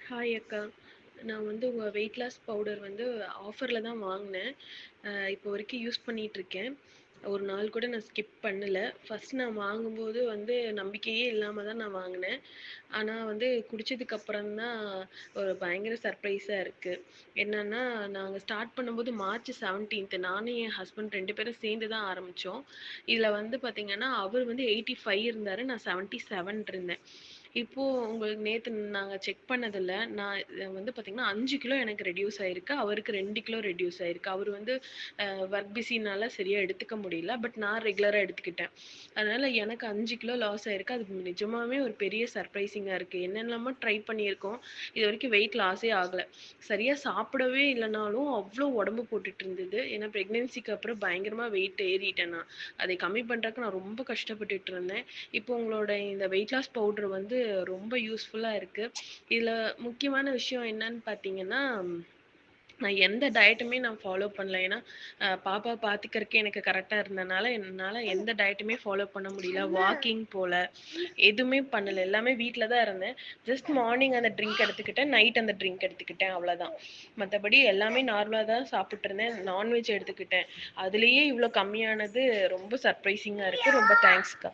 Hi அக்கா. நான் வந்து உங்க வெயிட் லாஸ் பவுடர் வந்து ஆஃபர்ல தான் வாங்குனேன். இப்போ வரைக்கும் யூஸ் பண்ணிட்டுருக்கேன். ஒரு நாள் கூட நான் ஸ்கிப் பண்ணல. ஃபர்ஸ்ட் நான் வாங்கும்போது வந்து நம்பிக்கையே இல்லாம தான் நான் வாங்குனேன். ஆனா வந்து குடிச்சதுக்கு அப்புறம் தான் ஒரு பயங்கர சர்ப்ரைஸா இருக்கு. என்னன்னா, நாங்க ஸ்டார்ட் பண்ணும்போது மார்ச் 17 நானும் என் ஹஸ்பண்ட் 2 பேரும் சேர்ந்து தான் ஆரம்பிச்சோம். இதுல வந்து பாத்தீங்கன்னா, அவர் வந்து 85 இருந்தாரு. நான் 77 இருந்தேன். இப்போ உங்களுக்கு நேத்து நாங்க செக் பண்ணதுல, நான் வந்து பாத்தீங்கன்னா 5 கிலோ எனக்கு ரெட்யூஸ் ஆயிருக்கு. அவருக்கு 2 கிலோ ரெட்யூஸ் ஆயிருக்கு. அவரு வந்து ஒர்க் பிஸினால சரியா எடுத்துக்க முடியல. பட் நான் ரெகுலரா எடுத்துக்கிட்டேன். அதனால எனக்கு 5 கிலோ லாஸ் ஆயிருக்கு. அது நிஜமாவே ஒரு பெரிய சர்ப்ரைசிங்கா இருக்கு. என்னென்னலாமோ ட்ரை பண்ணியிருக்கோம். இதுவரைக்கும் வெயிட் லாஸே ஆகல. சரியா சாப்பிடவே இல்லனாலும் அவ்ளோ உடம்பு போட்டுட்டு இருந்தது. ஏன்னா பிரெக்னன்சிக்கு அப்புறம் பயங்கரமா வெயிட் ஏறிட்டேன் நான். அதை கம்மி பண்றதுக்கு நான் ரொம்ப கஷ்டப்பட்டுட்டு இருந்தேன். இப்போ உங்களோட இந்த வெயிட் லாஸ் பவுடர் வந்து ரொம்ப யூஸ்ஃபுல்லா இருக்கு. இதுல முக்கியமான விஷயம் என்னன்னு பார்த்தீங்கன்னா, நான் எந்த டயட்டுமே நான் ஃபாலோ பண்ணல. ஏன்னா, பாப்பா பாத்துக்கறதுக்கே எனக்கு கரெக்ட்டா இருந்தனால, என்னால எந்த டயட்டுமே ஃபாலோ பண்ண முடியல. வாக்கிங் போல, எதுவுமே பண்ணல. எல்லாமே வீட்ல தான் இருந்தேன். ஜஸ்ட் மார்னிங் அந்த ட்ரிங்க் எடுத்துக்கிட்டேன். நைட் அந்த ட்ரிங்க் எடுத்துக்கிட்டேன். அவ்வளோதான். மத்தபடி எல்லாமே நார்மலா தான் சாப்பிட்டுருந்தேன். நான்வெஜ் எடுத்துக்கிட்டேன். அதுலயே இவ்ளோ கம்மியானது ரொம்ப சர்ப்ரைசிங்கா இருக்கு. ரொம்ப தேங்க்ஸ்க்கா.